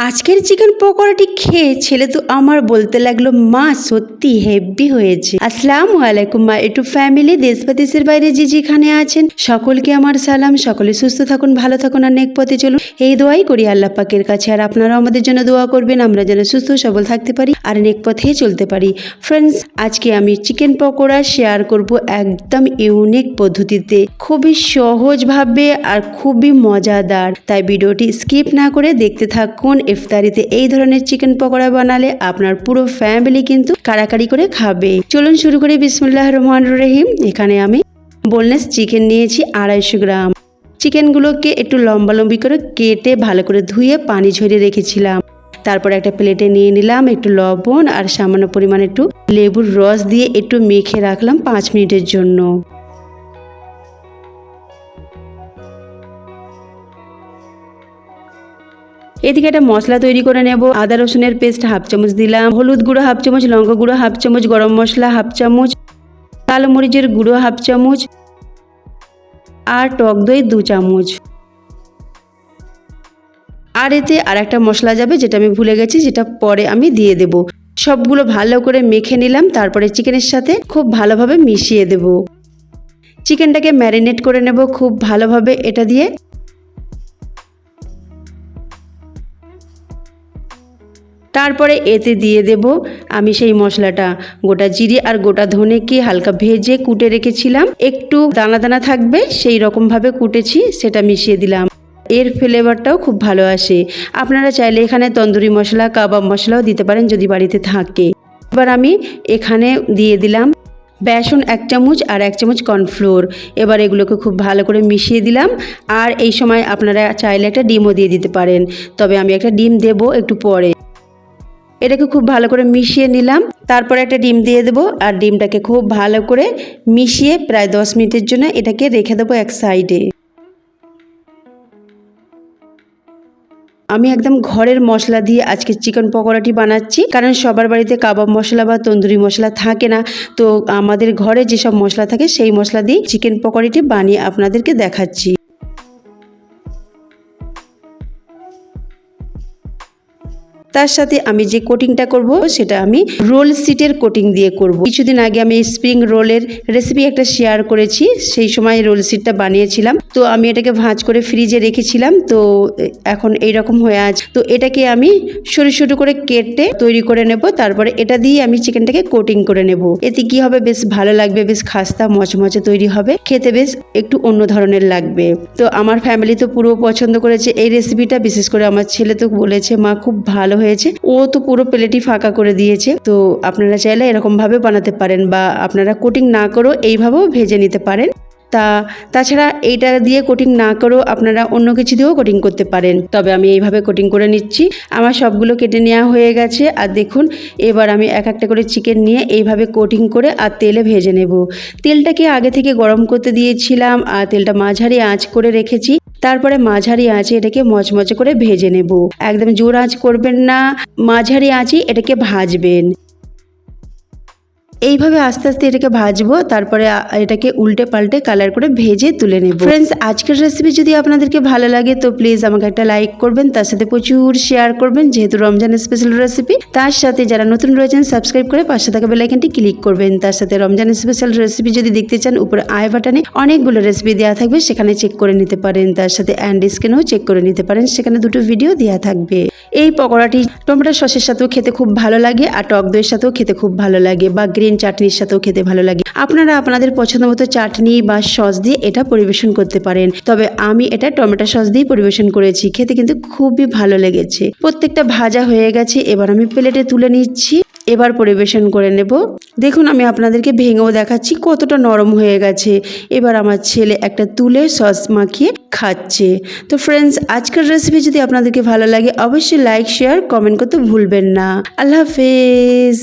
আজকের চিকেন পকোড়াটি খেয়ে ছেলে তো আমার বলতে লাগলো, মা সত্যি হেভি হয়েছে। আসসালামু আলাইকুম মা একটু ফ্যামিলি, দেশ বা দেশের বাইরে যে যেখানে আছেন সকলকে আমার সালাম। সকলে সুস্থ থাকুন, ভালো থাকুন আর নেক পথে চলুন, এই দোয়াই করি আল্লাহ পাকের কাছে। আর আপনারাও আমাদের জন্য দোয়া করবেন, আমরা যেন সুস্থ সবল থাকতে পারি আর নেক পথে চলতে পারি। ফ্রেন্ডস, আজকে আমি চিকেন পকোড়া শেয়ার করব একদম ইউনিক পদ্ধতিতে, খুবই সহজভাবে আর খুবই মজাদার। তাই ভিডিওটি স্কিপ না করে দেখতে থাকুন। ইফতারিতে এই ধরনের চিকেন পকোড়া বানালে আপনার পুরো ফ্যামিলি কিন্তু কাড়াকাড়ি করে খাবে। চলুন শুরু করি। বিসমিল্লাহির রহমানির রহিম। এখানে আমি বোনলেস চিকেন নিয়েছি 250 গ্রাম। চিকেনগুলোকে একটু লম্বালম্বি করে কেটে ভালো করে ধুয়ে পানি ঝরিয়ে রেখেছিলাম। তারপর একটা প্লেটে নিয়ে নিলাম একটু লবণ আর সামান্য পরিমাণে একটু লেবুর রস দিয়ে একটু মেখে রাখলাম 5 মিনিটের জন্য। এদিকে একটা মশলা তৈরি করে নেব। আদা রসুনের পেস্ট হাফ চামচ দিলাম, হলুদ গুঁড়ো হাফ চামচ, লঙ্কা গুঁড়ো হাফ চামচ, গরম মশলা হাফ চামচ, কালো মরিচের গুঁড়ো হাফ চামচ আর টক দই 2 চামচ। আর এতে আর একটা মশলা যাবে যেটা আমি ভুলে গেছি, যেটা পরে আমি দিয়ে দেব। সবগুলো ভালো করে মেখে নিলাম। তারপরে চিকেনের সাথে খুব ভালোভাবে মিশিয়ে দেব। চিকেনটাকে ম্যারিনেট করে নেব খুব ভালোভাবে এটা দিয়ে। তারপরে এতে দিয়ে দেব আমি সেই মশলাটা, গোটা জিরে আর গোটা ধনেকে হালকা ভেজে কুটে রেখেছিলাম, একটু দানা দানা থাকবে সেই রকমভাবে কুটেছি, সেটা মিশিয়ে দিলাম। এর ফ্লেভারটাও খুব ভালো আসে। আপনারা চাইলে এখানে তন্দুরি মশলা, কাবাব মশলাও দিতে পারেন যদি বাড়িতে থাকে। এবার আমি এখানে দিয়ে দিলাম বেসন 1 চামচ আর 1 চামচ কর্নফ্লোর। এবার এগুলোকে খুব ভালো করে মিশিয়ে দিলাম। আর এই সময় আপনারা চাইলে একটা ডিমও দিয়ে দিতে পারেন, তবে আমি একটা ডিম দেব একটু পরে। এটাকে খুব ভালো করে মিশিয়ে নিলাম। তারপরে একটা ডিম দিয়ে দেবো আর ডিমটাকে খুব ভালো করে মিশিয়ে প্রায় 10 মিনিটের জন্য এটাকে রেখে দেবো এক সাইডে। আমি একদম ঘরের মশলা দিয়ে আজকে চিকেন পকোড়াটি বানাচ্ছি, কারণ সবার বাড়িতে কাবাব মশলা বা তন্দুরি মশলা থাকে না। তো আমাদের ঘরে যেসব মশলা থাকে সেই মশলা দিয়ে চিকেন পকোড়াটি বানিয়ে আপনাদেরকে দেখাচ্ছি। তার সাথে আমি যে কোটিংটা করব সেটা আমি রোল সিটের কোটিং দিয়ে করব। কিছুদিন আগে আমি স্প্রিং রোলের রেসিপি একটা শেয়ার করেছি, সেই সময় রোল সিটটা বানিয়েছিলাম। তো আমি এটাকে ভাঁজ করে ফ্রিজে রেখেছিলাম, তো এখন এইরকম হয়ে আছে। তো এটাকে আমি সরু সরু করে কেটে তৈরি করে নেব। তারপরে এটা দিয়ে আমি চিকেনটাকে কোটিং করে নেব। এতে কি হবে, বেশ ভালো লাগবে, বেশ খাস্তা মচমচে তৈরি হবে, খেতে বেশ একটু অন্য ধরনের লাগবে। তো আমার ফ্যামিলি তো পুরো পছন্দ করেছে এই রেসিপিটা, বিশেষ করে আমার ছেলে তো বলেছে মা খুব ভালো হয়েছে, ও তো পুরো প্লেটই ফাঁকা করে দিয়েছে। তো আপনারা চাইলে এরকম ভাবে বানাতে পারেন, বা আপনারা কোটিং না করেও এইভাবেও ভেজে নিতে পারেন। তাছাড়া এইটা দিয়ে কোটিং না করেও আপনারা অন্য কিছু দিয়েও কোটিং করতে পারেন, তবে আমি এইভাবে কোটিং করে নিচ্ছি। আমার সবগুলো কেটে নেওয়া হয়ে গেছে। আর দেখুন, এবার আমি এক একটা করে চিকেন নিয়ে এইভাবে কোটিং করে আর তেলে ভেজে নেব। তেলটাকে আগে থেকে গরম করতে দিয়েছিলাম আর তেলটা মাঝারি আঁচ করে রেখেছি। তারপরে মাঝারি আঁচে এটাকে মচমচে করে ভেজে নেব। একদম জোর আঁচ করবেন না, মাঝারি আঁচে এটাকে ভাজবেন। এইভাবে আস্তে আস্তে এটাকে ভাজবো। তারপরে এটাকে উল্টে পাল্টে কালার করে ভেজে তুলে নেব। ফ্রেন্ডস, আজকের রেসিপি যদি আপনাদেরকে ভালো লাগে তো প্লিজ আমাকে একটা লাইক করবেন, তার সাথে প্রচুর শেয়ার করবেন, যেহেতু রমজান স্পেশাল রেসিপি। তার সাথে যারা নতুন রয়েছেন সাবস্ক্রাইব করে পাশে থাকা বেল আইকনটি ক্লিক করবেন। তার সাথে রমজান স্পেশাল রেসিপি যদি দেখতে চান, উপরে আই বাটনে অনেকগুলো রেসিপি দেওয়া থাকবে, সেখানে চেক করে নিতে পারেন। তার সাথে অ্যান্ড স্ক্রিনেও চেক করে নিতে পারেন, সেখানে 2টো ভিডিও দেওয়া থাকবে। এই পকোড়াটি টমেটো সসের সাথেও খেতে খুব ভালো লাগে, আর টক দইয়ের সাথেও খেতে খুব ভালো লাগে, বা গ্রিন চাটনির সাথেও খেতে ভালো লাগে। আপনারা আপনাদের পছন্দ মতো চাটনি বা সস দিয়ে এটা পরিবেশন করতে পারেন, তবে আমি এটা টমেটো সস দিয়ে পরিবেশন করেছি, খেতে কিন্তু খুবই ভালো লেগেছে। প্রত্যেকটা ভাজা হয়ে গেছে, এবার আমি প্লেটে তুলে নিচ্ছি। এবার পরিবেশন করে নেব। দেখুন, আমি আপনাদেরকে ভেঙেও দেখাচ্ছি কতটা নরম হয়ে গেছে। এবার আমার ছেলে একটা তুলে সস মাখিয়ে খাচ্ছে। তো ফ্রেন্ডস, আজকের রেসিপি যদি আপনাদেরকে ভালো লাগে অবশ্যই লাইক, শেয়ার, কমেন্ট করতে ভুলবেন না। আল্লাহ হাফেজ।